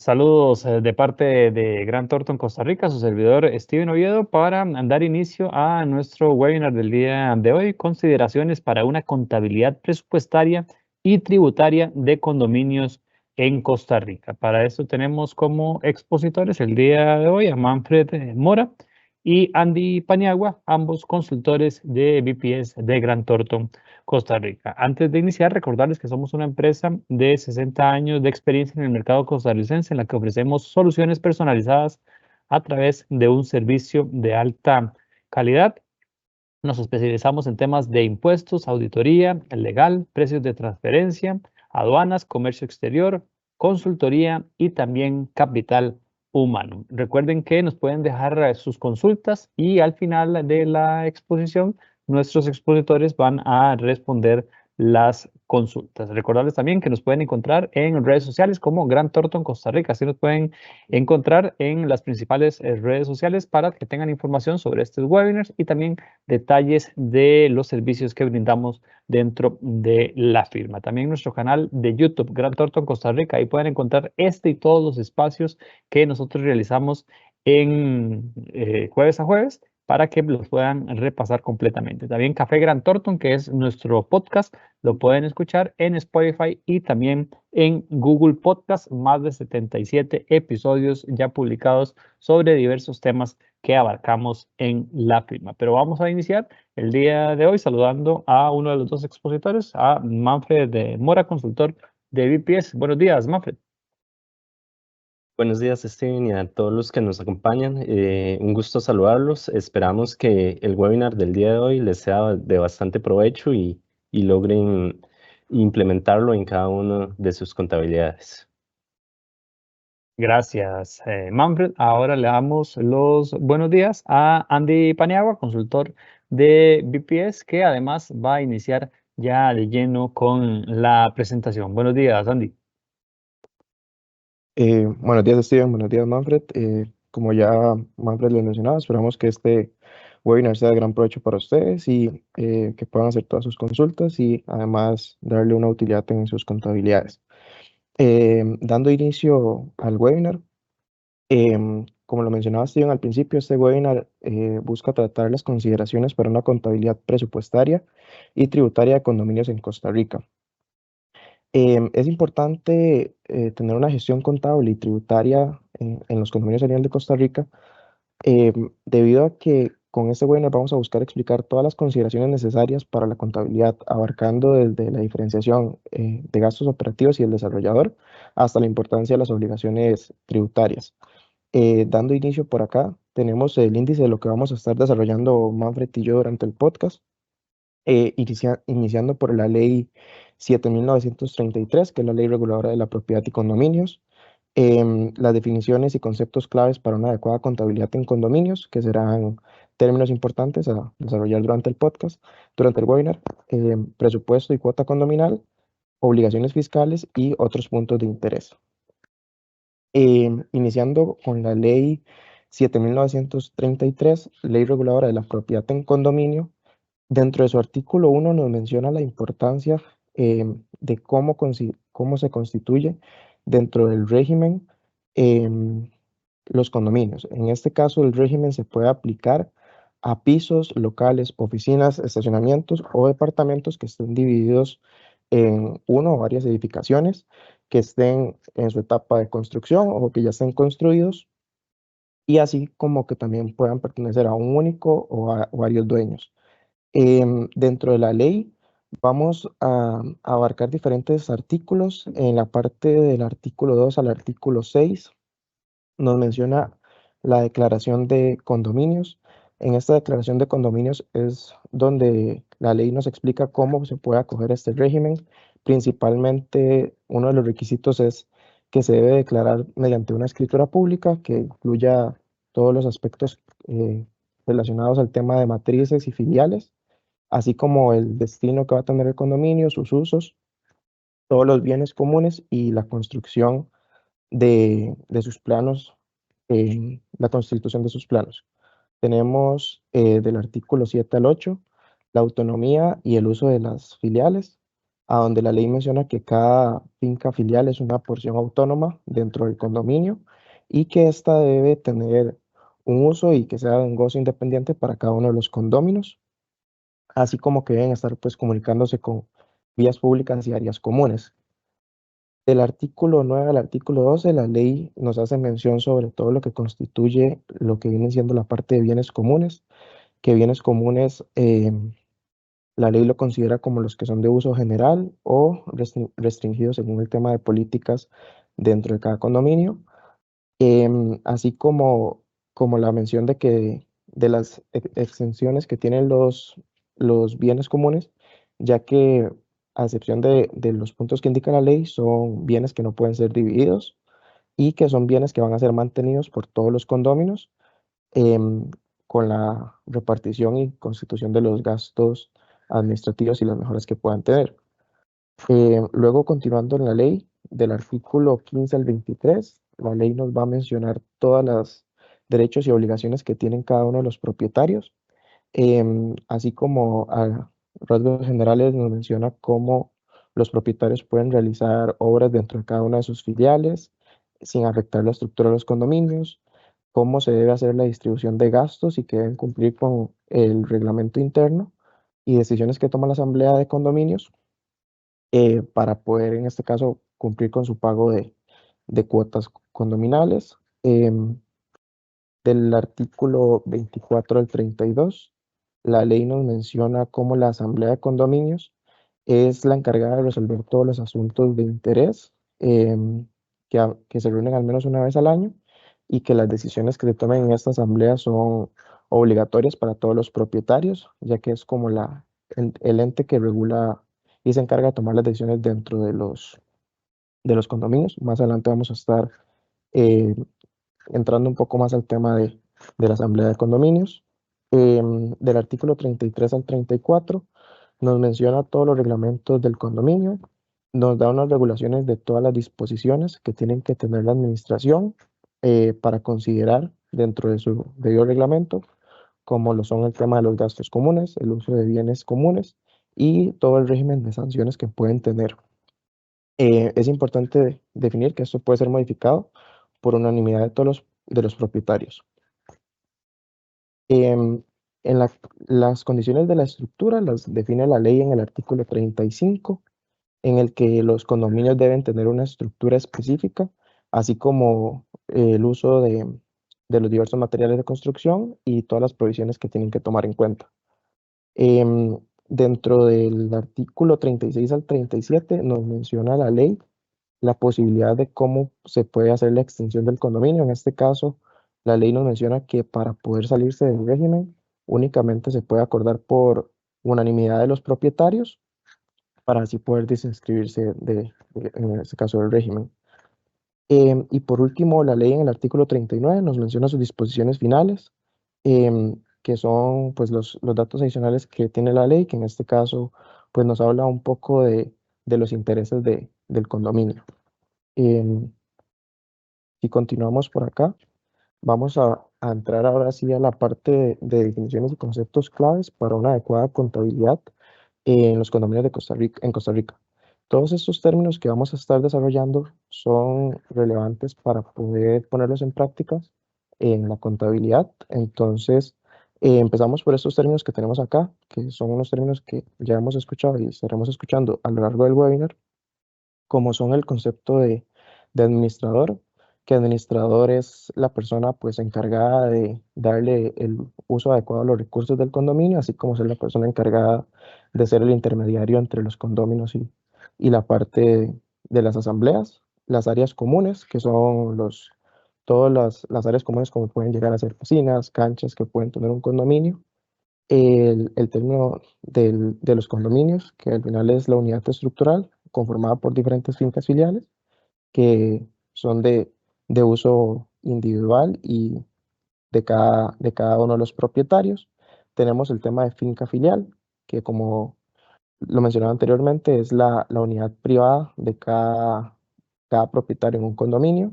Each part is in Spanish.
Saludos de parte de Grant Thornton, Costa Rica, su servidor Steven Oviedo, para dar inicio a nuestro webinar del día de hoy, consideraciones para una contabilidad presupuestaria y tributaria de condominios en Costa Rica. Para eso tenemos como expositores el día de hoy a Manfred Mora y Andy Paniagua, ambos consultores de BPS de Grant Thornton, Costa Rica. Antes de iniciar, recordarles que somos una empresa de 60 años de experiencia en el mercado costarricense en la que ofrecemos soluciones personalizadas a través de un servicio de alta calidad. Nos especializamos en temas de impuestos, auditoría, legal, precios de transferencia, aduanas, comercio exterior, consultoría y también capital humano. Recuerden que nos pueden dejar sus consultas y al final de la exposición nuestros expositores van a responder las consultas. Recordarles también que nos pueden encontrar en redes sociales como Grant Thornton Costa Rica. Así nos pueden encontrar en las principales redes sociales para que tengan información sobre estos webinars y también detalles de los servicios que brindamos dentro de la firma. También nuestro canal de YouTube, Grant Thornton Costa Rica. Ahí pueden encontrar este y todos los espacios que nosotros realizamos en jueves a jueves para que los puedan repasar completamente. También Café Grant Thornton, que es nuestro podcast, lo pueden escuchar en Spotify y también en Google Podcast, más de 77 episodios ya publicados sobre diversos temas que abarcamos en la firma. Pero vamos a iniciar el día de hoy saludando a uno de los dos expositores, a Manfred de Mora, consultor de BPS. Buenos días, Manfred. Buenos días, Steven, y a todos los que nos acompañan. Un gusto saludarlos. Esperamos que el webinar del día de hoy les sea de bastante provecho y logren implementarlo en cada una de sus contabilidades. Gracias, Manfred. Ahora le damos los buenos días a Andy Paniagua, consultor de BPS, que además va a iniciar ya de lleno con la presentación. Buenos días, Andy. Buenos días, Steven. Buenos días, Manfred. Como ya Manfred les mencionaba, esperamos que este webinar sea de gran provecho para ustedes y que puedan hacer todas sus consultas y además darle una utilidad en sus contabilidades. Dando inicio al webinar, como lo mencionaba Steven al principio, este webinar busca tratar las consideraciones para una contabilidad presupuestaria y tributaria de condominios en Costa Rica. Es importante tener una gestión contable y tributaria en los condominios a nivel de Costa Rica, debido a que con este webinar vamos a buscar explicar todas las consideraciones necesarias para la contabilidad, abarcando desde la diferenciación de gastos operativos y el desarrollador hasta la importancia de las obligaciones tributarias. Dando inicio por acá, tenemos el índice de lo que vamos a estar desarrollando Manfred y yo durante el podcast, iniciando por la ley 7.933, que es la ley reguladora de la propiedad y condominios, las definiciones y conceptos claves para una adecuada contabilidad en condominios, que serán términos importantes a desarrollar durante el podcast, durante el webinar, presupuesto y cuota condominal, obligaciones fiscales y otros puntos de interés. Iniciando con la ley 7.933, ley reguladora de la propiedad en condominio. Dentro de su artículo 1 nos menciona la importancia de cómo se constituye dentro del régimen los condominios. En este caso, el régimen se puede aplicar a pisos, locales, oficinas, estacionamientos o departamentos que estén divididos en uno o varias edificaciones, que estén en su etapa de construcción o que ya estén construidos, y así como que también puedan pertenecer a un único o a varios dueños. Dentro de la ley vamos a abarcar diferentes artículos. En la parte del artículo 2 al artículo 6 nos menciona la declaración de condominios. En esta declaración de condominios es donde la ley nos explica cómo se puede acoger a este régimen. Principalmente, uno de los requisitos es que se debe declarar mediante una escritura pública que incluya todos los aspectos relacionados al tema de matrices y filiales, así como el destino que va a tener el condominio, sus usos, todos los bienes comunes y la construcción de sus planos, la constitución de sus planos. Tenemos del artículo 7 al 8 la autonomía y el uso de las filiales, a donde la ley menciona que cada finca filial es una porción autónoma dentro del condominio y que ésta debe tener un uso y que sea de un gozo independiente para cada uno de los condóminos, así como que deben estar pues comunicándose con vías públicas y áreas comunes. Del artículo 9 al artículo 12, la ley nos hace mención sobre todo lo que constituye lo que viene siendo la parte de bienes comunes, que bienes comunes la ley lo considera como los que son de uso general o restringidos según el tema de políticas dentro de cada condominio. Así como la mención de que de las exenciones que tienen los bienes comunes, ya que a excepción de los puntos que indica la ley, son bienes que no pueden ser divididos y que son bienes que van a ser mantenidos por todos los condóminos em, con la repartición y constitución de los gastos administrativos y las mejoras que puedan tener. Luego, continuando en la ley, del artículo 15 al 23, la ley nos va a mencionar todos los derechos y obligaciones que tienen cada uno de los propietarios, así como a rasgos generales nos menciona cómo los propietarios pueden realizar obras dentro de cada una de sus filiales sin afectar la estructura de los condominios, cómo se debe hacer la distribución de gastos y que deben cumplir con el reglamento interno y decisiones que toma la asamblea de condominios para poder, en este caso, cumplir con su pago de cuotas condominales. Del artículo 24 al 32, la ley nos menciona cómo la asamblea de condominios es la encargada de resolver todos los asuntos de interés que se reúnen al menos una vez al año y que las decisiones que se tomen en esta asamblea son obligatorias para todos los propietarios, ya que es como el ente que regula y se encarga de tomar las decisiones dentro de los condominios. Más adelante vamos a estar eh, entrando un poco más al tema de la asamblea de condominios. Del artículo 33 al 34 nos menciona todos los reglamentos del condominio, nos da unas regulaciones de todas las disposiciones que tienen que tener la administración para considerar dentro de su debido reglamento, como lo son el tema de los gastos comunes, el uso de bienes comunes y todo el régimen de sanciones que pueden tener. Es importante definir que esto puede ser modificado por unanimidad de los propietarios. Em, las condiciones de la estructura las define la ley en el artículo 35, en el que los condominios deben tener una estructura específica, así como el uso de los diversos materiales de construcción y todas las provisiones que tienen que tomar en cuenta. Em, Dentro del artículo 36 al 37 nos menciona la ley la posibilidad de cómo se puede hacer la extensión del condominio. En este caso, la ley nos menciona que para poder salirse del régimen únicamente se puede acordar por unanimidad de los propietarios para así poder desinscribirse en este caso, del régimen. Y por último, la ley en el artículo 39 nos menciona sus disposiciones finales, que son pues los datos adicionales que tiene la ley, que en este caso pues nos habla un poco de los intereses del condominio. Em, si continuamos por acá, vamos a entrar ahora sí a la parte de definiciones y conceptos claves para una adecuada contabilidad en los condominios de Costa Rica, en Costa Rica. Todos estos términos que vamos a estar desarrollando son relevantes para poder ponerlos en prácticas en la contabilidad. Entonces, empezamos por estos términos que tenemos acá, que son unos términos que ya hemos escuchado y estaremos escuchando a lo largo del webinar, como son el concepto de administrador, que administrador es la persona pues encargada de darle el uso adecuado a los recursos del condominio, así como ser la persona encargada de ser el intermediario entre los condóminos y la parte de las asambleas, las áreas comunes, que son todas las áreas comunes como pueden llegar a ser piscinas, canchas que pueden tener un condominio, el término de los condominios, que al final es la unidad estructural conformada por diferentes fincas filiales que son de uso individual y de cada uno de los propietarios. Tenemos el tema de finca filial, que como lo mencionaba anteriormente, es la unidad privada de cada propietario en un condominio.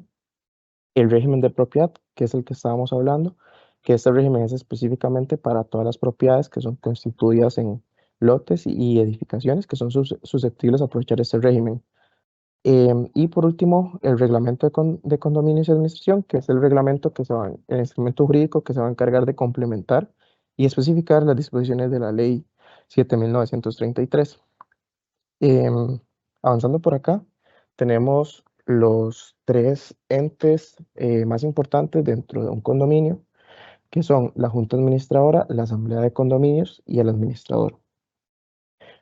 El régimen de propiedad, que es el que estábamos hablando, que este régimen es específicamente para todas las propiedades que son constituidas lotes y edificaciones que son susceptibles a aprovechar este régimen. Y por último, el reglamento de condominios y administración, que es el reglamento el instrumento jurídico que se va a encargar de complementar y especificar las disposiciones de la ley 7.933. Avanzando por acá, tenemos los tres entes más importantes dentro de un condominio, que son la junta administradora, la asamblea de condominios y el administrador.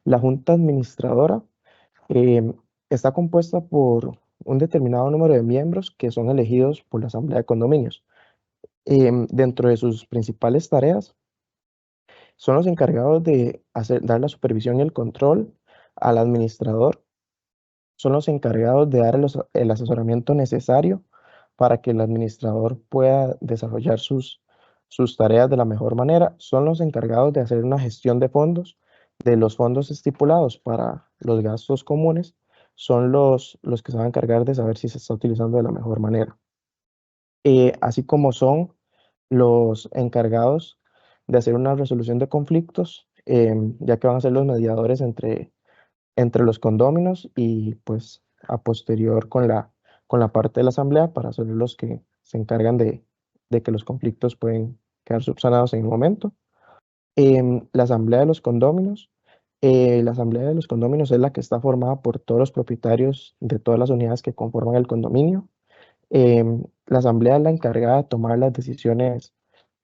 La junta administradora em, está compuesta por un determinado número de miembros que son elegidos por la asamblea de condominios. Dentro de sus principales tareas son los encargados de dar la supervisión y el control al administrador, son los encargados de dar el asesoramiento necesario para que el administrador pueda desarrollar sus tareas de la mejor manera, son los encargados de hacer una gestión de fondos, de los fondos estipulados para los gastos comunes, son los que se van a encargar de saber si se está utilizando de la mejor manera. Así como son los encargados de hacer una resolución de conflictos, ya que van a ser los mediadores entre los condóminos y pues a posterior con la parte de la asamblea para ser los que se encargan de que los conflictos pueden quedar subsanados en el momento. La asamblea de los condóminos. La asamblea de los condóminos es la que está formada por todos los propietarios de todas las unidades que conforman el condominio. La asamblea es la encargada de tomar las decisiones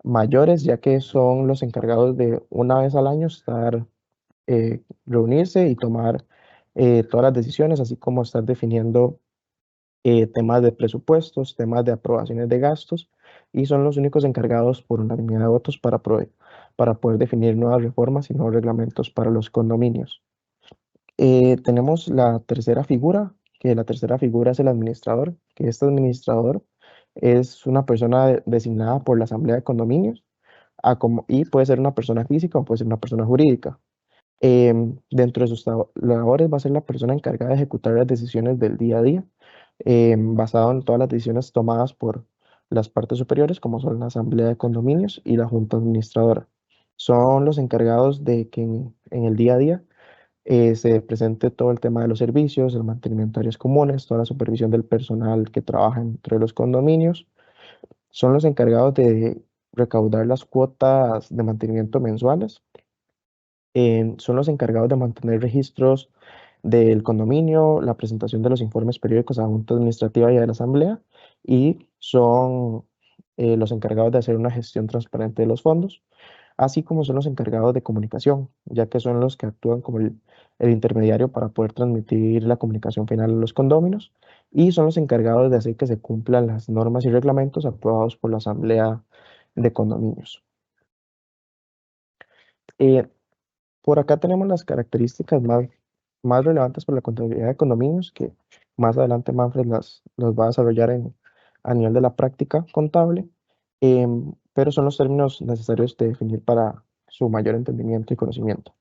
mayores, ya que son los encargados de una vez al año reunirse y tomar todas las decisiones, así como estar definiendo temas de presupuestos, temas de aprobaciones de gastos, y son los únicos encargados por unanimidad de votos para poder definir nuevas reformas y nuevos reglamentos para los condominios. Tenemos la tercera figura, que la tercera figura es el administrador, que este administrador es una persona designada por la asamblea de condominios y puede ser una persona física o puede ser una persona jurídica. Dentro de sus labores va a ser la persona encargada de ejecutar las decisiones del día a día, basado en todas las decisiones tomadas por las partes superiores, como son la asamblea de condominios y la junta administradora. Son los encargados de que en el día a día se presente todo el tema de los servicios, el mantenimiento de áreas comunes, toda la supervisión del personal que trabaja entre los condominios. Son los encargados de recaudar las cuotas de mantenimiento mensuales. Son los encargados de mantener registros del condominio, la presentación de los informes periódicos a la Junta Administrativa y a la Asamblea, y son los encargados de hacer una gestión transparente de los fondos, así como son los encargados de comunicación, ya que son los que actúan como el intermediario para poder transmitir la comunicación final a los condóminos, y son los encargados de hacer que se cumplan las normas y reglamentos aprobados por la Asamblea de Condominios. Eh, Por acá tenemos las características más relevantes para la contabilidad de condominios, que más adelante Manfred las va a desarrollar a nivel de la práctica contable, pero son los términos necesarios de definir para su mayor entendimiento y conocimiento.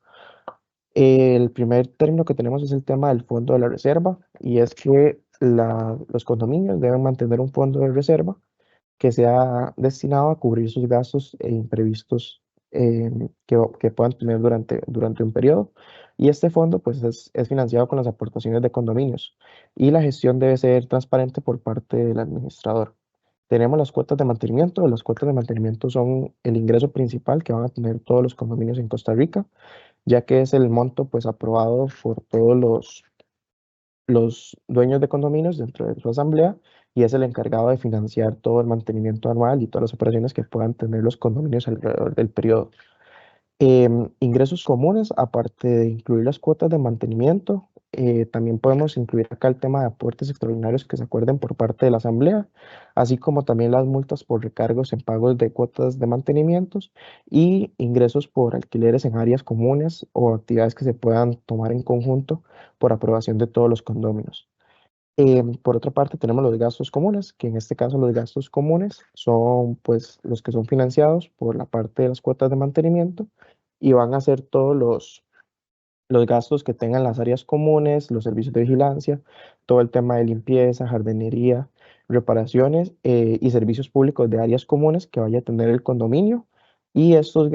El primer término que tenemos es el tema del fondo de la reserva, y es que los condominios deben mantener un fondo de reserva que sea destinado a cubrir sus gastos e imprevistos que puedan tener durante un periodo. Y este fondo pues es financiado con las aportaciones de condominios y la gestión debe ser transparente por parte del administrador. Tenemos las cuotas de mantenimiento. Las cuotas de mantenimiento son el ingreso principal que van a tener todos los condominios en Costa Rica, ya que es el monto pues aprobado por todos los dueños de condominios dentro de su asamblea, y es el encargado de financiar todo el mantenimiento anual y todas las operaciones que puedan tener los condominios alrededor del periodo. Ingresos comunes, aparte de incluir las cuotas de mantenimiento, también podemos incluir acá el tema de aportes extraordinarios que se acuerden por parte de la asamblea, así como también las multas por recargos en pagos de cuotas de mantenimientos y ingresos por alquileres en áreas comunes o actividades que se puedan tomar en conjunto por aprobación de todos los condóminos. Por otra parte, tenemos los gastos comunes, que en este caso los gastos comunes son pues los que son financiados por la parte de las cuotas de mantenimiento y van a ser todos los gastos que tengan las áreas comunes, los servicios de vigilancia, todo el tema de limpieza, jardinería, reparaciones y servicios públicos de áreas comunes que vaya a tener el condominio Y estos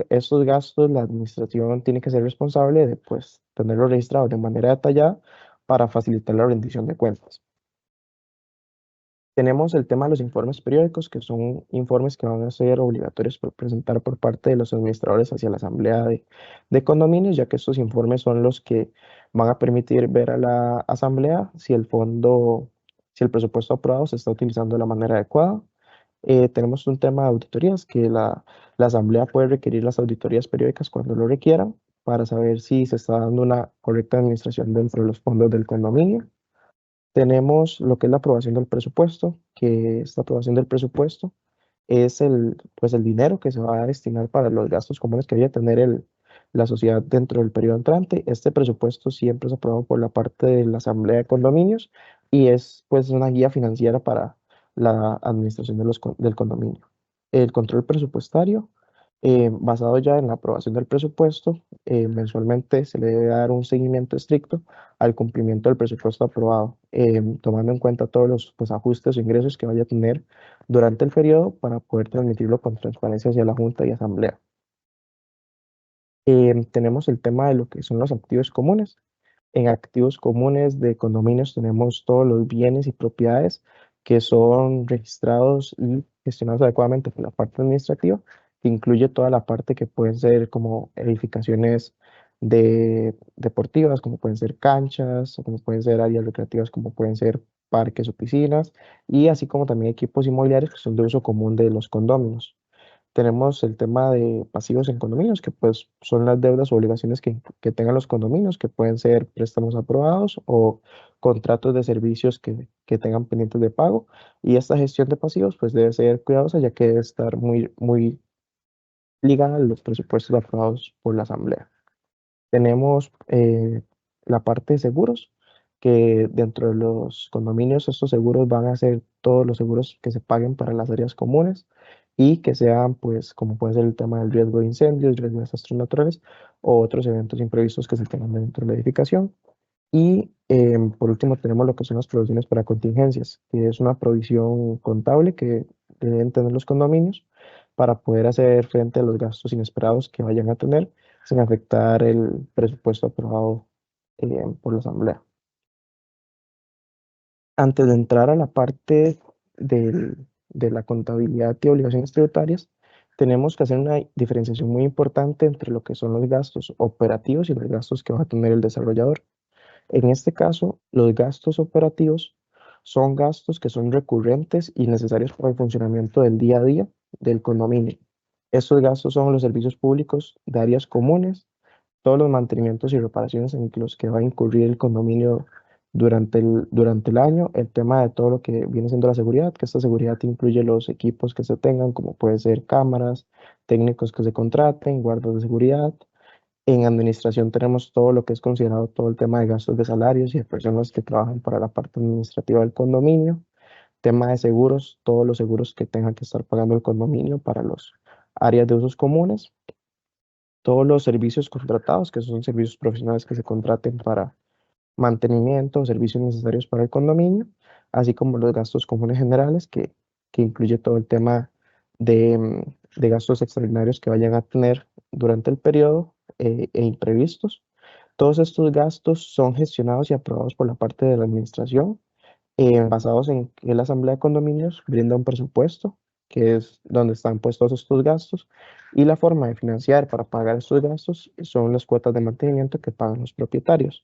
gastos la administración tiene que ser responsable de pues, tenerlos registrados de manera detallada para facilitar la rendición de cuentas. Tenemos el tema de los informes periódicos, que son informes que van a ser obligatorios por presentar por parte de los administradores hacia la asamblea de condominios, ya que estos informes son los que van a permitir ver a la asamblea si si el presupuesto aprobado se está utilizando de la manera adecuada. Tenemos un tema de auditorías, que la asamblea puede requerir las auditorías periódicas cuando lo requieran para saber si se está dando una correcta administración dentro de los fondos del condominio. Tenemos lo que es la aprobación del presupuesto, que esta aprobación del presupuesto es pues el dinero que se va a destinar para los gastos comunes que vaya a tener la sociedad dentro del periodo entrante. Este presupuesto siempre es aprobado por la parte de la Asamblea de Condominios y es pues una guía financiera para la administración del condominio. El control presupuestario, basado ya en la aprobación del presupuesto, mensualmente se le debe dar un seguimiento estricto al cumplimiento del presupuesto aprobado, tomando en cuenta todos los pues, ajustes o ingresos que vaya a tener durante el periodo para poder transmitirlo con transparencia hacia la Junta y Asamblea. Tenemos el tema de lo que son los activos comunes. En activos comunes de condominios tenemos todos los bienes y propiedades que son registrados y gestionados adecuadamente por la parte administrativa, que incluye toda la parte que pueden ser como edificaciones deportivas, como pueden ser canchas, o como pueden ser áreas recreativas, como pueden ser parques o piscinas, y así como también equipos inmobiliarios que son de uso común de los condominios. Tenemos el tema de pasivos en condominios, que pues son las deudas o obligaciones que tengan los condominios, que pueden ser préstamos aprobados o contratos de servicios que tengan pendientes de pago. Y esta gestión de pasivos pues debe ser cuidadosa, ya que debe estar muy ligada a los presupuestos aprobados por la Asamblea. Tenemos la parte de seguros, que dentro de los condominios estos seguros van a ser todos los seguros que se paguen para las áreas comunes y que sean, pues, como puede ser el tema del riesgo de incendios, riesgo de desastres naturales o otros eventos imprevistos que se tengan dentro de la edificación. Y por último tenemos lo que son las provisiones para contingencias, que es una provisión contable que deben tener los condominios para poder hacer frente a los gastos inesperados que vayan a tener sin afectar el presupuesto aprobado por la Asamblea. Antes de entrar a la parte de la contabilidad y obligaciones tributarias, tenemos que hacer una diferenciación muy importante entre lo que son los gastos operativos y los gastos que va a tener el desarrollador. En este caso, los gastos operativos son gastos que son recurrentes y necesarios para el funcionamiento del día a día del condominio. Estos gastos son los servicios públicos de áreas comunes, todos los mantenimientos y reparaciones en los que va a incurrir el condominio durante el año, el tema de todo lo que viene siendo la seguridad, que esta seguridad incluye los equipos que se tengan, como puede ser cámaras, técnicos que se contraten, guardas de seguridad. En administración tenemos todo lo que es considerado todo el tema de gastos de salarios y de personas que trabajan para la parte administrativa del condominio. Tema de seguros, todos los seguros que tengan que estar pagando el condominio para las áreas de usos comunes. Todos los servicios contratados, que son servicios profesionales que se contraten para mantenimiento o servicios necesarios para el condominio, así como los gastos comunes generales, que incluye todo el tema de gastos extraordinarios que vayan a tener durante el periodo e imprevistos. Todos estos gastos son gestionados y aprobados por la parte de la administración, basados en que la Asamblea de Condominios brinda un presupuesto, que es donde están puestos estos gastos, y la forma de financiar para pagar estos gastos son las cuotas de mantenimiento que pagan los propietarios.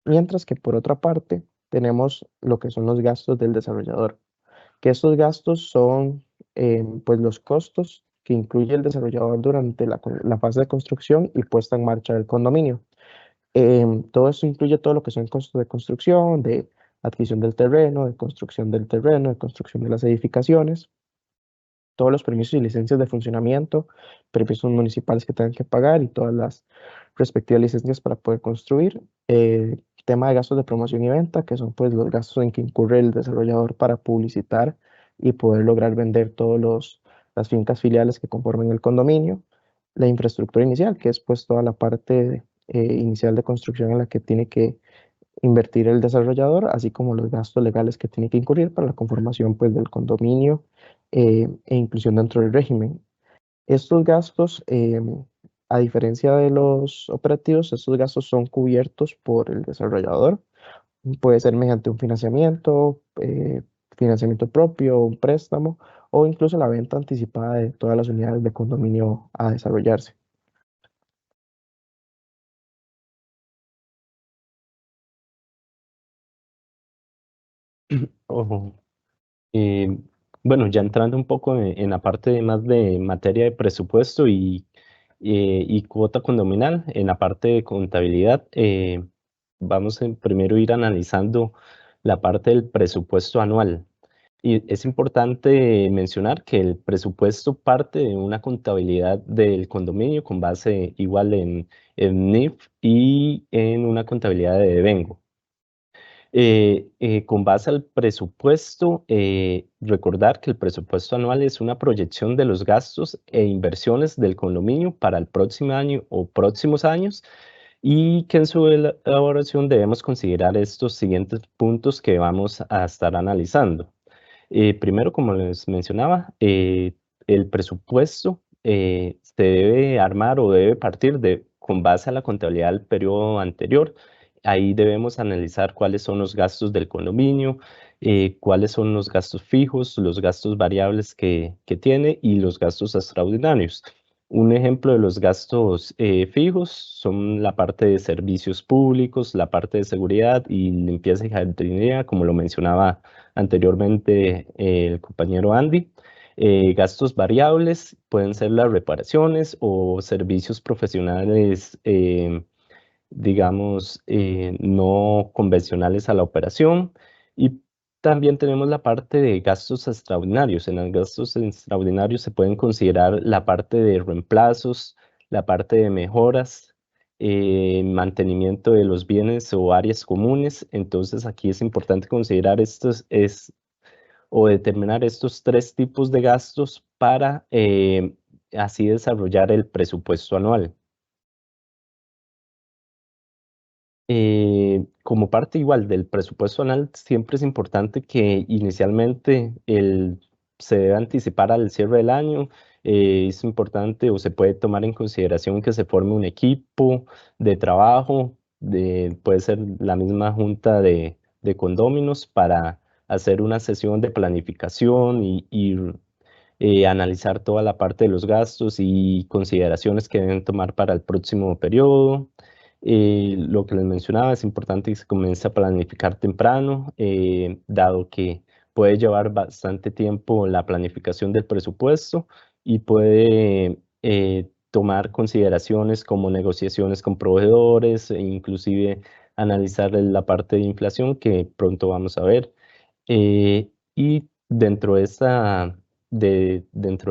Mientras que por otra parte tenemos lo que son los gastos del desarrollador, que estos gastos son pues los costos que incluye el desarrollador durante la fase de construcción y puesta en marcha del condominio. Todo esto incluye todo lo que son costos de construcción, de adquisición del terreno, de construcción del terreno, de construcción de las edificaciones, todos los permisos y licencias de funcionamiento, permisos municipales que tengan que pagar y todas las respectivas licencias para poder construir. Tema de gastos de promoción y venta, que son pues los gastos en que incurre el desarrollador para publicitar y poder lograr vender todas las fincas filiales que conforman el condominio. La infraestructura inicial, que es pues toda la parte inicial de construcción en la que tiene que invertir el desarrollador, así como los gastos legales que tiene que incurrir para la conformación pues, del condominio e inclusión dentro del régimen. Estos gastos, a diferencia de los operativos, estos gastos son cubiertos por el desarrollador. Puede ser mediante un financiamiento propio, un préstamo o incluso la venta anticipada de todas las unidades de condominio a desarrollarse. Ojo. Eh, bueno, ya entrando un poco en la parte más de materia de presupuesto y cuota condominal, en la parte de contabilidad, vamos a primero ir analizando la parte del presupuesto anual. Y es importante mencionar que el presupuesto parte de una contabilidad del condominio con base igual en NIF y en una contabilidad de devengo. Con base al presupuesto, recordar que el presupuesto anual es una proyección de los gastos e inversiones del condominio para el próximo año o próximos años y que en su elaboración debemos considerar estos siguientes puntos que vamos a estar analizando. Primero, como les mencionaba, el presupuesto se debe armar o debe partir con base a la contabilidad del periodo anterior. Ahí debemos analizar cuáles son los gastos del condominio, cuáles son los gastos fijos, los gastos variables que tiene y los gastos extraordinarios. Un ejemplo de los gastos fijos son la parte de servicios públicos, la parte de seguridad y limpieza y jardinería, como lo mencionaba anteriormente el compañero Andy. Gastos variables pueden ser las reparaciones o servicios profesionales, digamos, no convencionales a la operación. Y también tenemos la parte de gastos extraordinarios. En los gastos extraordinarios se pueden considerar la parte de reemplazos, la parte de mejoras, mantenimiento de los bienes o áreas comunes. Entonces aquí es importante considerar o determinar estos tres tipos de gastos para así desarrollar el presupuesto anual. Como parte igual del presupuesto anual, siempre es importante que inicialmente se debe anticipar al cierre del año. Es importante o se puede tomar en consideración que se forme un equipo de trabajo, puede ser la misma junta de condóminos para hacer una sesión de planificación y analizar toda la parte de los gastos y consideraciones que deben tomar para el próximo periodo. Lo que les mencionaba, es importante que se comience a planificar temprano, dado que puede llevar bastante tiempo la planificación del presupuesto y puede tomar consideraciones como negociaciones con proveedores e inclusive analizar la parte de inflación que pronto vamos a ver. Y dentro de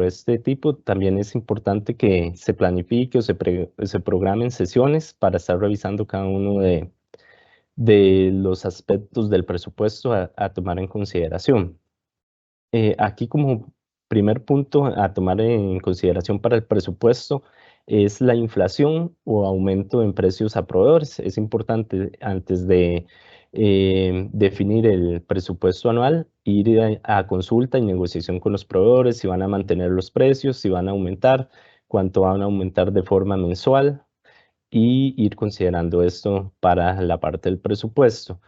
este tipo también es importante que se planifique o se programen sesiones para estar revisando cada uno de los aspectos del presupuesto a tomar en consideración. Aquí como primer punto a tomar en consideración para el presupuesto es la inflación o aumento en precios a proveedores. Es importante antes de definir el presupuesto anual, ir a consulta y negociación con los proveedores, si van a mantener los precios, si van a aumentar, cuánto van a aumentar de forma mensual y ir considerando esto para la parte del presupuesto.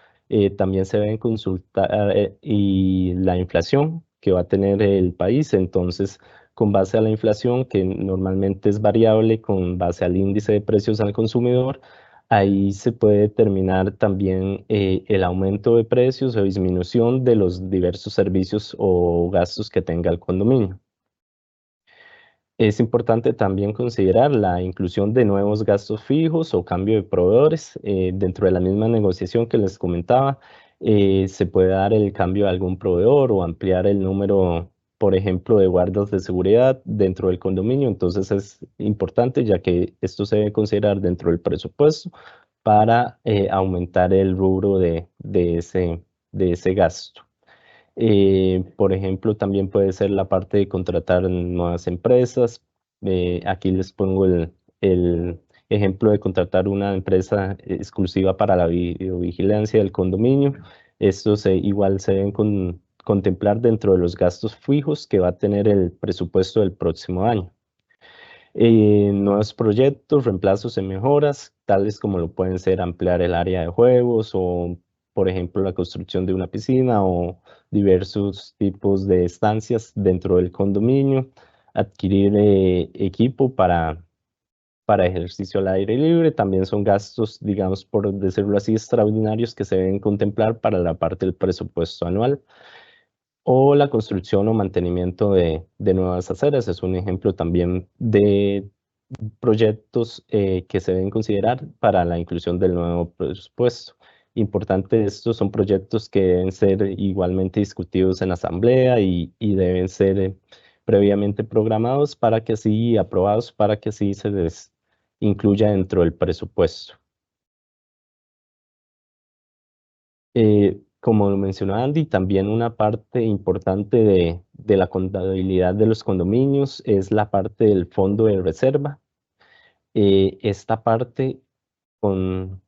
También se deben consultar y la inflación que va a tener el país. Entonces, con base a la inflación, que normalmente es variable con base al índice de precios al consumidor, ahí se puede determinar también el aumento de precios o disminución de los diversos servicios o gastos que tenga el condominio. Es importante también considerar la inclusión de nuevos gastos fijos o cambio de proveedores. Dentro de la misma negociación que les comentaba, se puede dar el cambio de algún proveedor o ampliar el número, por ejemplo, de guardas de seguridad dentro del condominio. Entonces es importante ya que esto se debe considerar dentro del presupuesto para aumentar el rubro de ese gasto. Por ejemplo, también puede ser la parte de contratar nuevas empresas. Aquí les pongo el ejemplo de contratar una empresa exclusiva para la videovigilancia del condominio. Estos igual se deben contemplar dentro de los gastos fijos que va a tener el presupuesto del próximo año. Nuevos proyectos, reemplazos y mejoras, tales como lo pueden ser ampliar el área de juegos o, por ejemplo, la construcción de una piscina o diversos tipos de estancias dentro del condominio, adquirir equipo para ejercicio al aire libre. También son gastos, digamos, por decirlo así, extraordinarios que se deben contemplar para la parte del presupuesto anual. O la construcción o mantenimiento de nuevas aceras es un ejemplo también de proyectos que se deben considerar para la inclusión del nuevo presupuesto. Importante, estos son proyectos que deben ser igualmente discutidos en la asamblea y deben ser previamente programados para que así, aprobados para que así se les incluya dentro del presupuesto. Como lo mencionó Andy, también una parte importante de la contabilidad de los condominios es la parte del fondo de reserva. Esta parte con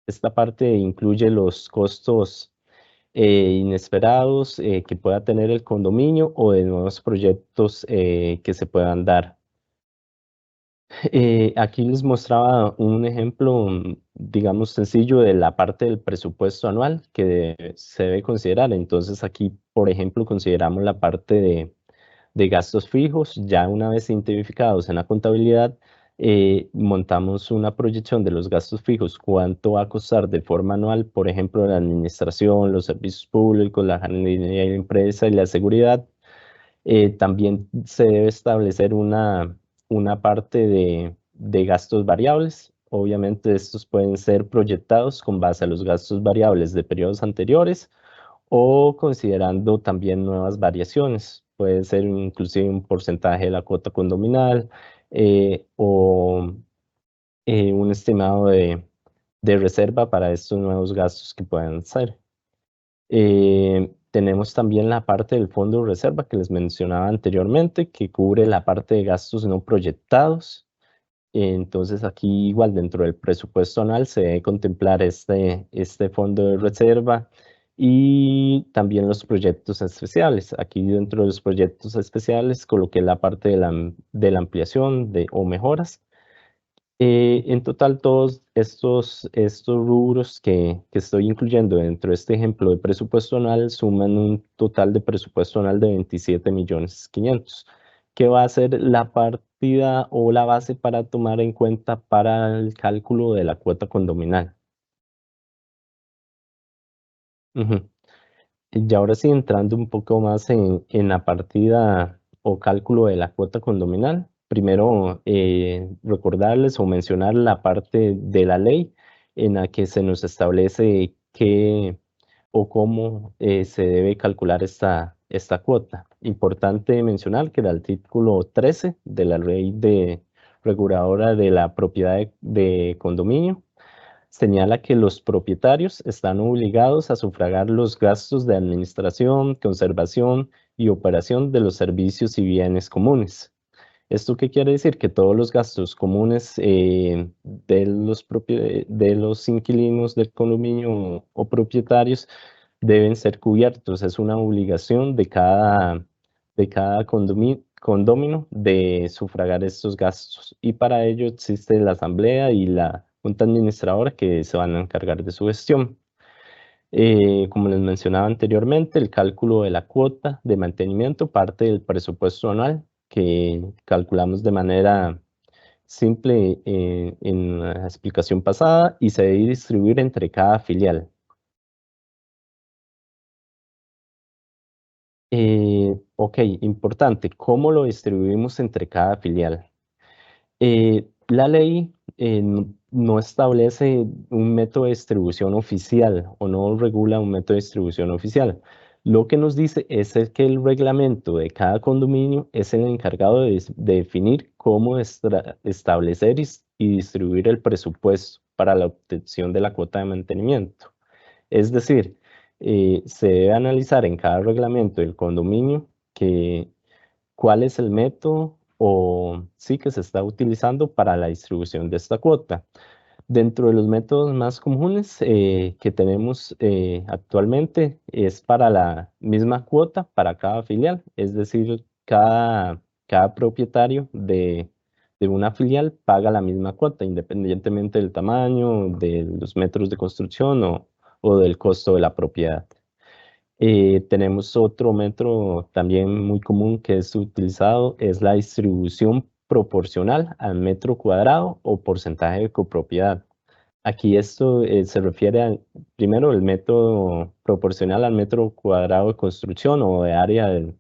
esta parte incluye los costos inesperados que pueda tener el condominio o de nuevos proyectos que se puedan dar. Aquí les mostraba un ejemplo, digamos, sencillo de la parte del presupuesto anual que se debe considerar. Entonces aquí, por ejemplo, consideramos la parte de gastos fijos. Ya una vez identificados en la contabilidad, montamos una proyección de los gastos fijos, cuánto va a costar de forma anual, por ejemplo, la administración, los servicios públicos, la jardinería de la empresa y la seguridad. También se debe establecer una parte de gastos variables. Obviamente estos pueden ser proyectados con base a los gastos variables de periodos anteriores o considerando también nuevas variaciones. Puede ser inclusive un porcentaje de la cuota condominal o un estimado de reserva para estos nuevos gastos que puedan ser. Tenemos también la parte del fondo de reserva que les mencionaba anteriormente, que cubre la parte de gastos no proyectados. Entonces aquí igual dentro del presupuesto anual se debe contemplar este fondo de reserva y también los proyectos especiales. Aquí dentro de los proyectos especiales coloqué la parte de la ampliación o mejoras. En total, todos estos rubros que estoy incluyendo dentro de este ejemplo de presupuesto anual suman un total de presupuesto anual de 27.500.000, que va a ser la partida o la base para tomar en cuenta para el cálculo de la cuota condominal. Ujú. Y ahora sí, entrando un poco más en la partida o cálculo de la cuota condominal, primero recordarles o mencionar la parte de la ley en la que se nos establece qué o cómo se debe calcular esta cuota. Importante mencionar que el artículo 13 de la ley reguladora de la propiedad de condominio señala que los propietarios están obligados a sufragar los gastos de administración, conservación y operación de los servicios y bienes comunes. ¿Esto qué quiere decir? Que todos los gastos comunes de los inquilinos del condominio o propietarios deben ser cubiertos. Es una obligación de cada condominio de sufragar estos gastos. Y para ello existe la asamblea y la junta administradora que se van a encargar de su gestión. Como les mencionaba anteriormente, el cálculo de la cuota de mantenimiento parte del presupuesto anual que calculamos de manera simple en la explicación pasada y se debe distribuir entre cada filial. Ok, importante, ¿cómo lo distribuimos entre cada filial? La ley no establece un método de distribución oficial o no regula un método de distribución oficial. Lo que nos dice es que el reglamento de cada condominio es el encargado de definir cómo establecer y distribuir el presupuesto para la obtención de la cuota de mantenimiento. Es decir, se debe analizar en cada reglamento del condominio cuál es el método o sí que se está utilizando para la distribución de esta cuota. Dentro de los métodos más comunes que tenemos actualmente es para la misma cuota para cada filial, es decir, cada propietario de una filial paga la misma cuota, independientemente del tamaño, de los metros de construcción o del costo de la propiedad. Tenemos otro método también muy común que es utilizado, es la distribución proporcional al metro cuadrado o porcentaje de copropiedad. Aquí esto se refiere a, primero, el método proporcional al metro cuadrado de construcción o de área del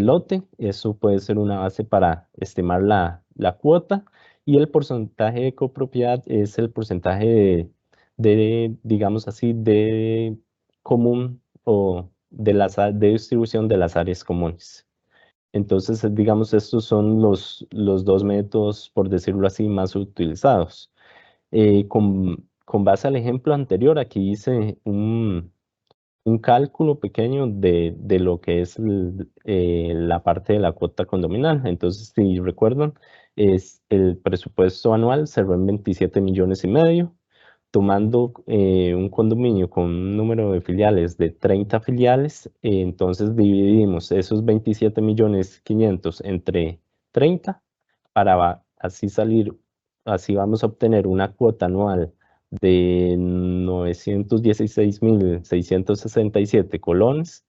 lote. Eso puede ser una base para estimar la cuota. Y el porcentaje de copropiedad es el porcentaje digamos así, de común o de distribución de las áreas comunes. Entonces, digamos, estos son los dos métodos, por decirlo así, más utilizados. Con base al ejemplo anterior, aquí hice un cálculo pequeño de lo que es la parte de la cuota condominal. Entonces, si recuerdan, el presupuesto anual cerró en 27,5 millones, tomando un condominio con un número de filiales de 30 filiales. Entonces dividimos esos 27,5 millones entre 30 para así vamos a obtener una cuota anual de 916,667 colones,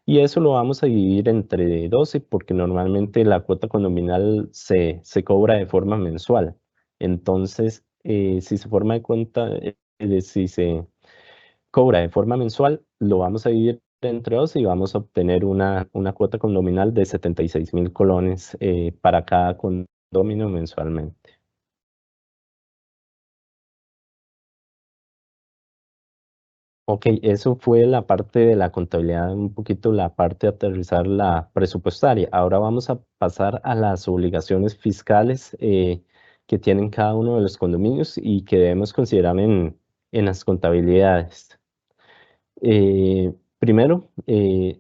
y eso lo vamos a dividir entre 12 porque normalmente la cuota condominal se cobra de forma mensual. Entonces, si se forma de cuenta, si se cobra de forma mensual, lo vamos a dividir entre 12 y vamos a obtener una cuota condominal de 76,000 colones para cada condominio mensualmente. Ok, eso fue la parte de la contabilidad, un poquito la parte de aterrizar la presupuestaria. Ahora vamos a pasar a las obligaciones fiscales que tienen cada uno de los condominios y que debemos considerar en las contabilidades. Primero,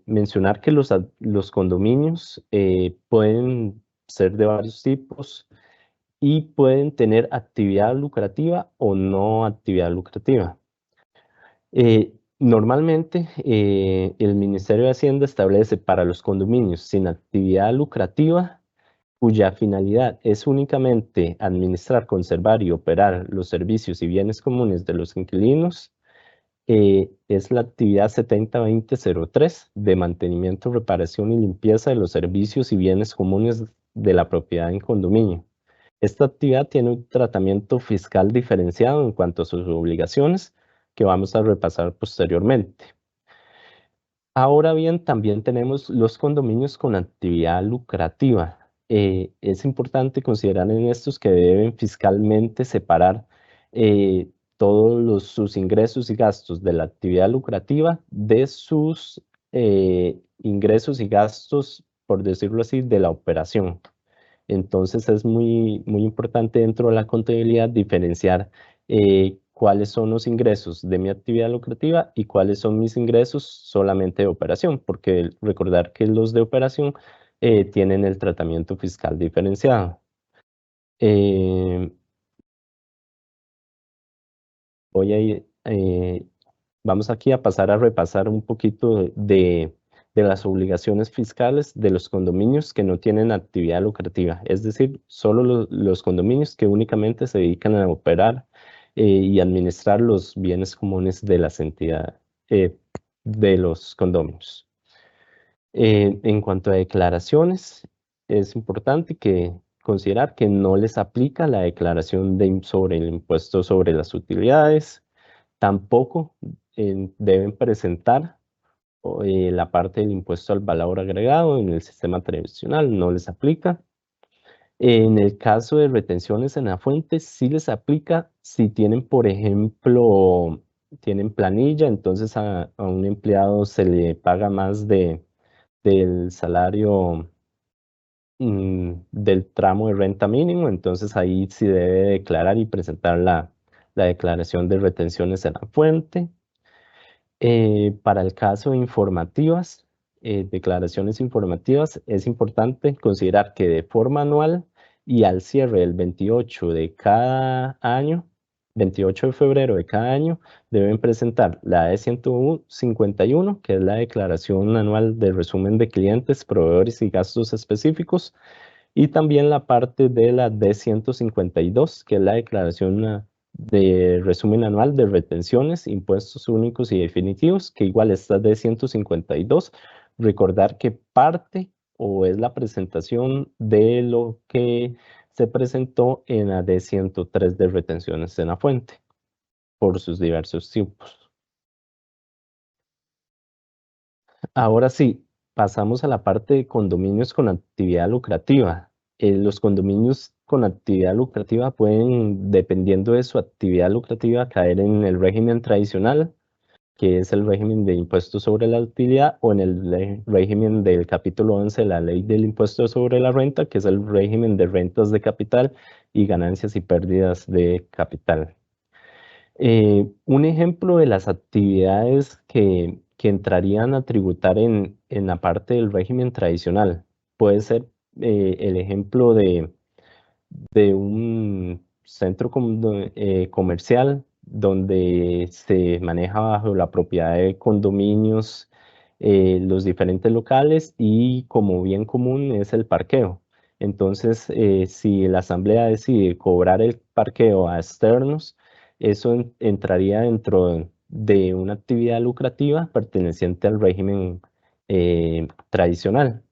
mencionar que los condominios pueden ser de varios tipos y pueden tener actividad lucrativa o no actividad lucrativa. Normalmente, el Ministerio de Hacienda establece para los condominios sin actividad lucrativa, cuya finalidad es únicamente administrar, conservar y operar los servicios y bienes comunes de los inquilinos, es la actividad 70-20-03 de mantenimiento, reparación y limpieza de los servicios y bienes comunes de la propiedad en condominio. Esta actividad tiene un tratamiento fiscal diferenciado en cuanto a sus obligaciones, que vamos a repasar posteriormente. Ahora bien, también tenemos los condominios con actividad lucrativa. Es importante considerar en estos que deben fiscalmente separar todos sus ingresos y gastos de la actividad lucrativa de sus ingresos y gastos, por decirlo así, de la operación. Entonces es muy, muy importante dentro de la contabilidad diferenciar cuáles son los ingresos de mi actividad lucrativa y cuáles son mis ingresos solamente de operación, porque recordar que los de operación tienen el tratamiento fiscal diferenciado. Eh, voy a ir, vamos aquí a pasar a repasar un poquito de las obligaciones fiscales de los condominios que no tienen actividad lucrativa, es decir, solo los condominios que únicamente se dedican a operar y administrar los bienes comunes de las entidades de los condominios. En cuanto a declaraciones, es importante considerar que no les aplica la declaración sobre el impuesto sobre las utilidades. Tampoco deben presentar la parte del impuesto al valor agregado en el sistema tradicional, no les aplica. En el caso de retenciones en la fuente, sí les aplica si tienen, por ejemplo, tienen planilla, entonces a un empleado se le paga más del salario del tramo de renta mínimo, entonces ahí sí debe declarar y presentar la declaración de retenciones en la fuente. Para el caso de informativas, declaraciones informativas, es importante considerar que de forma anual y al cierre del 28 de cada año, 28 de febrero de cada año, deben presentar la E151, que es la declaración anual de resumen de clientes, proveedores y gastos específicos, Y también la parte de la D152, que es la declaración de resumen anual de retenciones, impuestos únicos y definitivos, que igual está D152. Recordar que parte o es la presentación de lo que se presentó en la D103 de retenciones en la fuente por sus diversos tipos. Ahora sí, pasamos a la parte de condominios con actividad lucrativa. Los condominios con actividad lucrativa pueden, dependiendo de su actividad lucrativa, caer en el régimen tradicional, que es el régimen de impuestos sobre la utilidad, o en el régimen del capítulo 11 de la ley del impuesto sobre la renta, que es el régimen de rentas de capital y ganancias y pérdidas de capital. Un ejemplo de las actividades que entrarían a tributar en la parte del régimen tradicional puede ser el ejemplo de un centro comercial donde se maneja bajo la propiedad de condominios los diferentes locales y como bien común es el parqueo. Entonces, si la asamblea decide cobrar el parqueo a externos, eso entraría dentro de una actividad lucrativa perteneciente al régimen tradicional.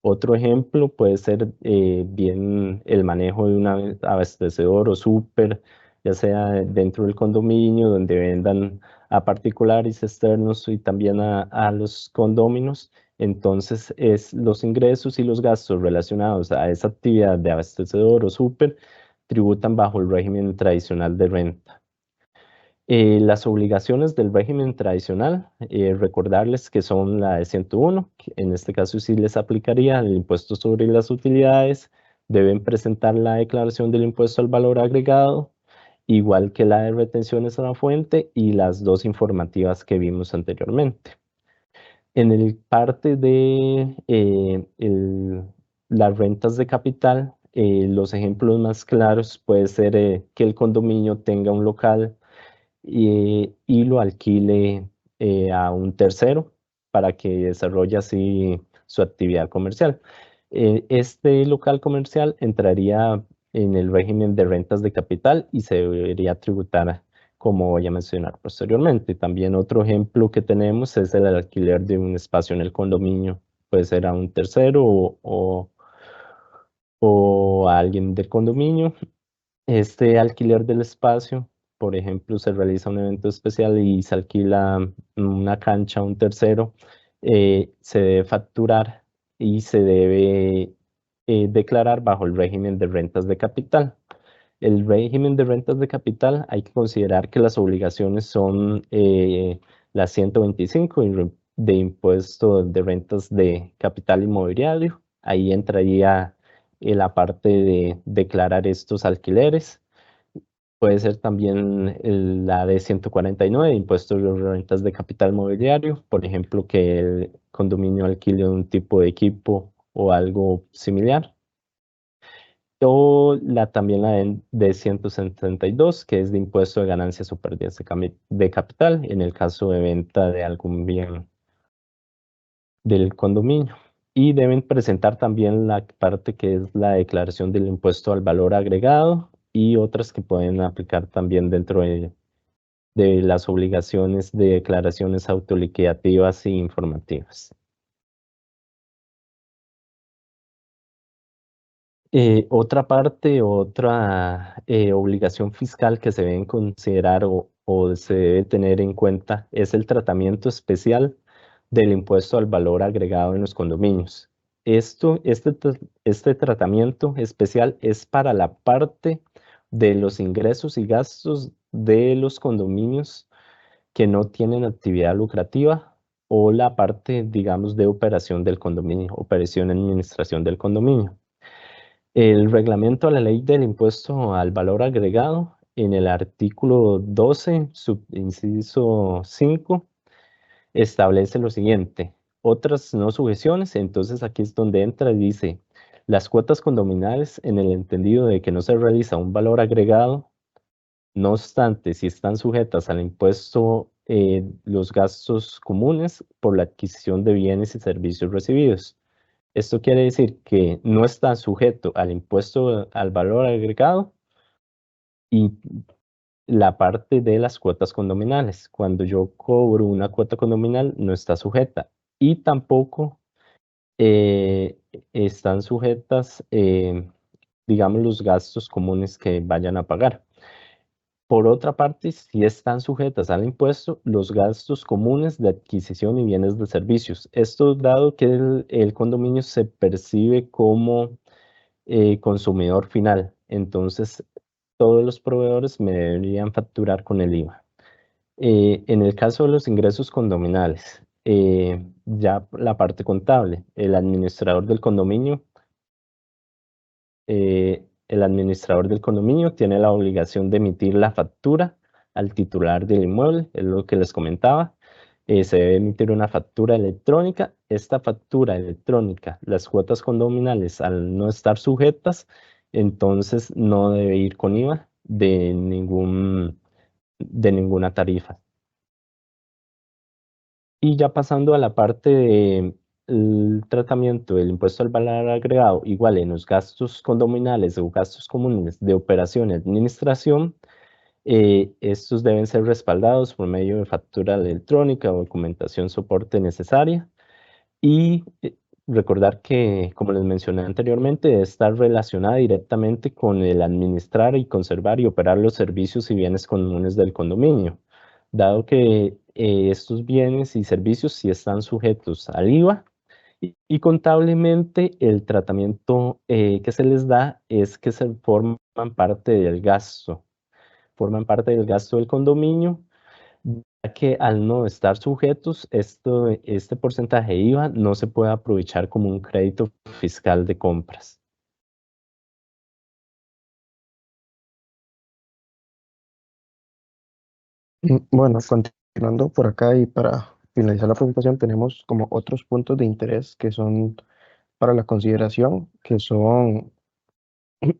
Otro ejemplo puede ser bien el manejo de un abastecedor o súper, ya sea dentro del condominio, donde vendan a particulares externos y también a los condóminos. Entonces, los ingresos y los gastos relacionados a esa actividad de abastecedor o súper tributan bajo el régimen tradicional de renta. Las obligaciones del régimen tradicional, recordarles que son la de 101, que en este caso sí les aplicaría el impuesto sobre las utilidades, deben presentar la declaración del impuesto al valor agregado, igual que la de retenciones a la fuente y las dos informativas que vimos anteriormente. En el parte de las rentas de capital, los ejemplos más claros puede ser que el condominio tenga un local y lo alquile a un tercero para que desarrolle así su actividad comercial. Este local comercial entraría en el régimen de rentas de capital y se debería tributar, como voy a mencionar posteriormente. También otro ejemplo que tenemos es el alquiler de un espacio en el condominio. Puede ser a un tercero o a alguien del condominio. Este alquiler del espacio, por ejemplo, se realiza un evento especial y se alquila una cancha a un tercero, se debe facturar y se debe declarar bajo el régimen de rentas de capital. El régimen de rentas de capital hay que considerar que las obligaciones son las 125 de impuesto de rentas de capital inmobiliario. Ahí entraría la parte de declarar estos alquileres. Puede ser también la de 149, impuestos de rentas de capital mobiliario, por ejemplo, que el condominio alquile un tipo de equipo o algo similar. O también la de 172, que es de impuesto de ganancias o pérdidas de capital, en el caso de venta de algún bien del condominio. Y deben presentar también la parte que es la declaración del impuesto al valor agregado y otras que pueden aplicar también dentro de las obligaciones de declaraciones autoliquidativas e informativas. Otra parte, otra obligación fiscal que se debe considerar o se debe tener en cuenta es el tratamiento especial del impuesto al valor agregado en los condominios. Este tratamiento especial es para la parte de los ingresos y gastos de los condominios que no tienen actividad lucrativa o la parte, digamos, de operación del condominio, operación y administración del condominio. El reglamento a la ley del impuesto al valor agregado, en el artículo 12, subinciso 5, establece lo siguiente. Otras no sujeciones, entonces aquí es donde entra y dice, las cuotas condominales en el entendido de que no se realiza un valor agregado, no obstante, si están sujetas al impuesto los gastos comunes por la adquisición de bienes y servicios recibidos. Esto quiere decir que no está sujeto al impuesto al valor agregado y la parte de las cuotas condominales. Cuando yo cobro una cuota condominal, no está sujeta y tampoco están sujetas, digamos, los gastos comunes que vayan a pagar. Por otra parte, sí están sujetas al impuesto los gastos comunes de adquisición y bienes de servicios. Esto dado que el condominio se percibe como consumidor final. Entonces, todos los proveedores me deberían facturar con el IVA. En el caso de los ingresos condominales, ya la parte contable, el administrador del condominio tiene la obligación de emitir la factura al titular del inmueble, es lo que les comentaba. Se debe emitir una factura electrónica. Esta factura electrónica, las cuotas condominales, al no estar sujetas, entonces no debe ir con IVA de ninguna tarifa. Y ya pasando a la parte del tratamiento del impuesto al valor agregado, igual en los gastos condominales o gastos comunes de operación y administración, estos deben ser respaldados por medio de factura electrónica o documentación soporte necesaria. Y recordar que, como les mencioné anteriormente, debe estar relacionada directamente con el administrar y conservar y operar los servicios y bienes comunes del condominio, dado que estos bienes y servicios sí están sujetos al IVA y contablemente el tratamiento que se les da es que se forman forman parte del gasto del condominio, ya que al no estar sujetos, este porcentaje de IVA no se puede aprovechar como un crédito fiscal de compras. Bueno, continuando por acá y para finalizar la presentación, tenemos como otros puntos de interés que son para la consideración, que son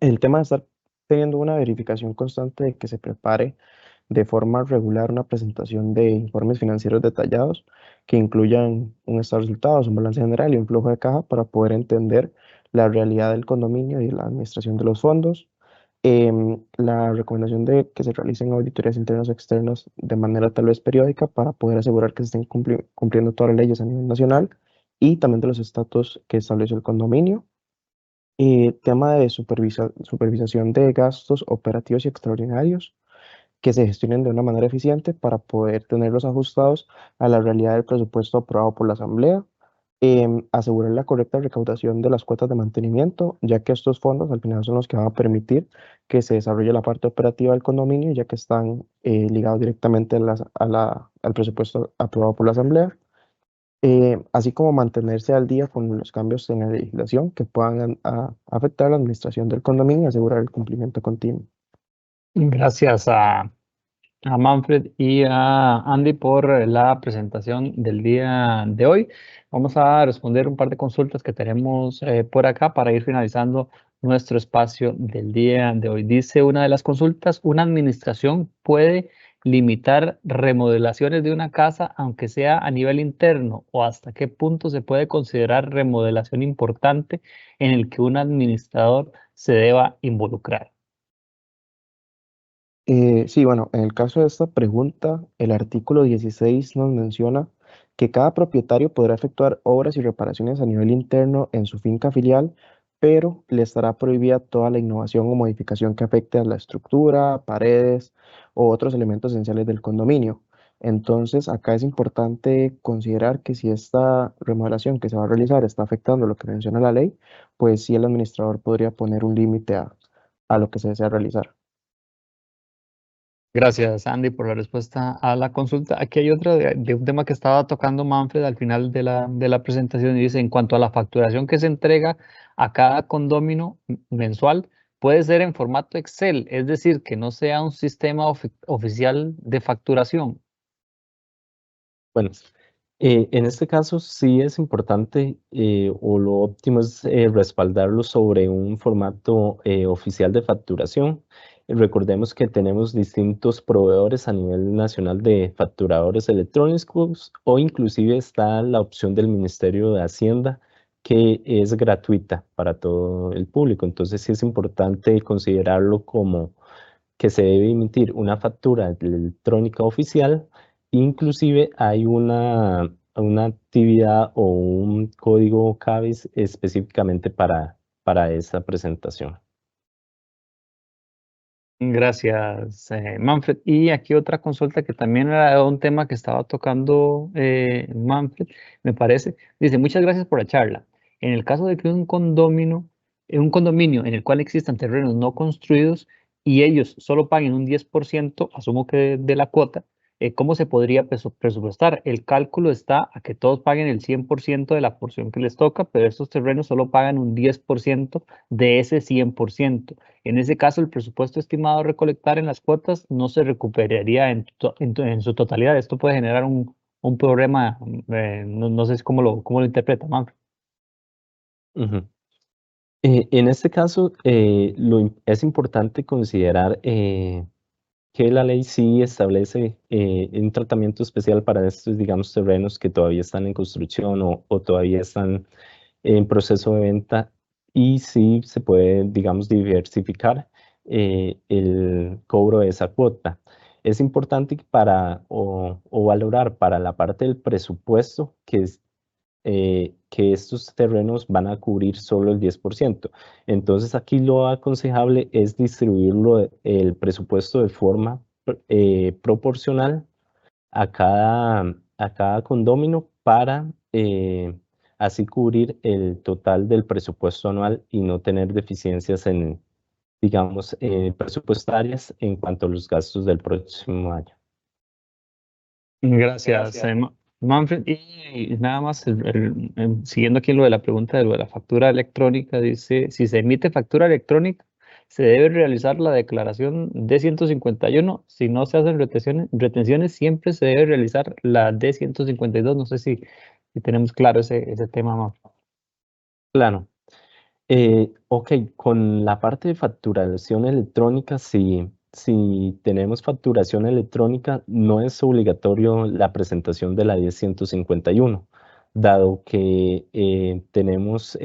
el tema de estar teniendo una verificación constante de que se prepare de forma regular una presentación de informes financieros detallados que incluyan un estado de resultados, un balance general y un flujo de caja para poder entender la realidad del condominio y la administración de los fondos. La recomendación de que se realicen auditorías internas o externas de manera tal vez periódica para poder asegurar que se estén cumpliendo todas las leyes a nivel nacional y también de los estatus que establece el condominio. Tema de supervisación de gastos operativos y extraordinarios que se gestionen de una manera eficiente para poder tenerlos ajustados a la realidad del presupuesto aprobado por la Asamblea. Asegurar la correcta recaudación de las cuotas de mantenimiento, ya que estos fondos al final son los que van a permitir que se desarrolle la parte operativa del condominio, ya que están ligados directamente al presupuesto aprobado por la Asamblea. Así como mantenerse al día con los cambios en la legislación que puedan afectar la administración del condominio y asegurar el cumplimiento continuo. Gracias a Manfred y a Andy por la presentación del día de hoy. Vamos a responder un par de consultas que tenemos por acá para ir finalizando nuestro espacio del día de hoy. Dice una de las consultas: ¿una administración puede limitar remodelaciones de una casa aunque sea a nivel interno, o hasta qué punto se puede considerar remodelación importante en el que un administrador se deba involucrar? Sí, bueno, en el caso de esta pregunta, el artículo 16 nos menciona que cada propietario podrá efectuar obras y reparaciones a nivel interno en su finca filial, pero le estará prohibida toda la innovación o modificación que afecte a la estructura, paredes o otros elementos esenciales del condominio. Entonces, acá es importante considerar que si esta remodelación que se va a realizar está afectando lo que menciona la ley, pues sí el administrador podría poner un límite a lo que se desea realizar. Gracias, Andy, por la respuesta a la consulta. Aquí hay otra de un tema que estaba tocando Manfred al final de la presentación y dice: en cuanto a la facturación que se entrega a cada condominio mensual, puede ser en formato Excel, es decir, que no sea un sistema oficial de facturación. Bueno, en este caso sí es importante o lo óptimo es respaldarlo sobre un formato oficial de facturación. Recordemos que tenemos distintos proveedores a nivel nacional de facturadores electrónicos o inclusive está la opción del Ministerio de Hacienda que es gratuita para todo el público. Entonces sí es importante considerarlo como que se debe emitir una factura electrónica oficial. Inclusive hay una actividad o un código CABIS específicamente para esa presentación. Gracias, Manfred. Y aquí otra consulta que también era un tema que estaba tocando Manfred, me parece. Dice, muchas gracias por la charla. En el caso de que un condominio en el cual existan terrenos no construidos y ellos solo paguen un 10%, asumo que de la cuota, ¿cómo se podría presupuestar? El cálculo está a que todos paguen el 100% de la porción que les toca, pero estos terrenos solo pagan un 10% de ese 100%. En ese caso, el presupuesto estimado a recolectar en las cuotas no se recuperaría en su totalidad. Esto puede generar un problema, no sé cómo lo interpreta, Manfred. Ujú. En este caso, es importante considerar que la ley sí establece un tratamiento especial para estos, digamos, terrenos que todavía están en construcción o todavía están en proceso de venta, y sí se puede, digamos, diversificar el cobro de esa cuota. Es importante o valorar para la parte del presupuesto que estos terrenos van a cubrir solo el 10%. Entonces aquí lo aconsejable es distribuirlo el presupuesto de forma proporcional a cada condominio para así cubrir el total del presupuesto anual y no tener deficiencias digamos, presupuestarias en cuanto a los gastos del próximo año. Gracias, Manfred. Y nada más, siguiendo aquí lo de la pregunta de lo de la factura electrónica, dice, si se emite factura electrónica, se debe realizar la declaración D151. Si no se hacen retenciones, siempre se debe realizar la D152. No sé si tenemos claro ese tema, Manfred. Claro. Ok, con la parte de facturación electrónica, si tenemos facturación electrónica, no es obligatorio la presentación de la 10.151, dado que tenemos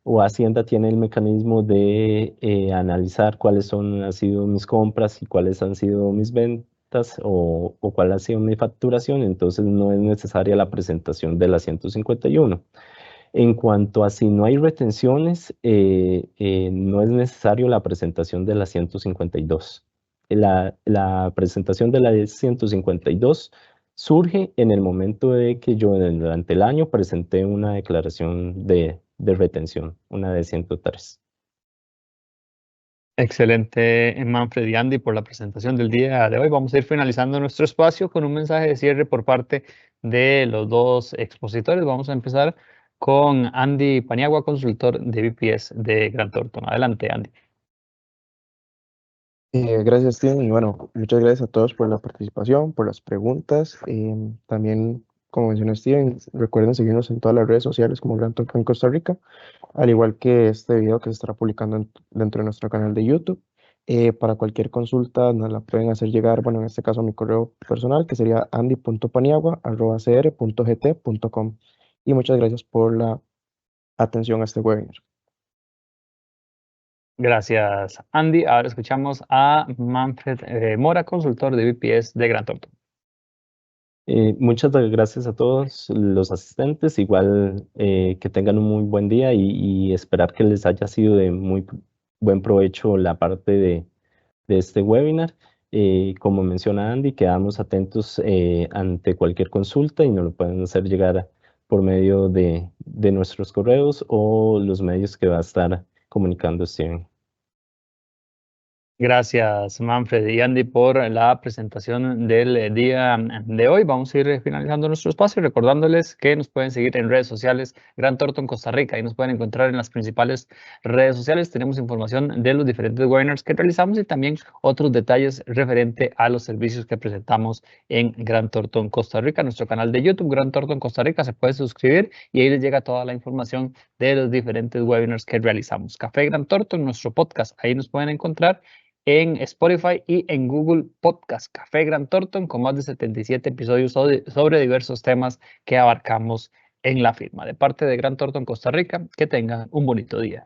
o Hacienda tiene el mecanismo de analizar han sido mis compras y cuáles han sido mis ventas o cuál ha sido mi facturación. Entonces no es necesaria la presentación de la 151. En cuanto a si no hay retenciones, no es necesario la presentación de la 152. La presentación de la 152 surge en el momento de que yo durante el año presenté una declaración de retención, una de 103. Excelente, Manfred y Andy, por la presentación del día de hoy. Vamos a ir finalizando nuestro espacio con un mensaje de cierre por parte de los dos expositores. Vamos a empezar con Andy Paniagua, consultor de BPS de Grant Thornton. Adelante, Andy. Gracias, Steven, y bueno, muchas gracias a todos por la participación, por las preguntas. También, como mencionó Steven, recuerden seguirnos en todas las redes sociales como Gran Talk en Costa Rica, al igual que este video que se estará publicando dentro de nuestro canal de YouTube. Para cualquier consulta nos la pueden hacer llegar, bueno, en este caso a mi correo personal, que sería andy.paniagua@cr.gt.com. Y muchas gracias por la atención a este webinar. Gracias, Andy. Ahora escuchamos a Manfred Mora, consultor de BPS de Grant Thornton. Muchas gracias a todos los asistentes, igual que tengan un muy buen día y esperar que les haya sido de muy buen provecho la parte de este webinar. Como menciona Andy, quedamos atentos ante cualquier consulta y nos lo pueden hacer llegar por medio de nuestros correos o los medios que va a estar comunicando Steven. Gracias, Manfred y Andy, por la presentación del día de hoy. Vamos a ir finalizando nuestro espacio, recordándoles que nos pueden seguir en redes sociales Grant Thornton Costa Rica y nos pueden encontrar en las principales redes sociales. Tenemos información de los diferentes webinars que realizamos y también otros detalles referente a los servicios que presentamos en Grant Thornton Costa Rica. Nuestro canal de YouTube, Grant Thornton Costa Rica, se puede suscribir y ahí les llega toda la información de los diferentes webinars que realizamos. Café Grant Thornton, nuestro podcast, ahí nos pueden encontrar en Spotify y en Google Podcast. Café Grant Thornton, con más de 77 episodios sobre diversos temas que abarcamos en la firma. De parte de Grant Thornton Costa Rica, que tengan un bonito día.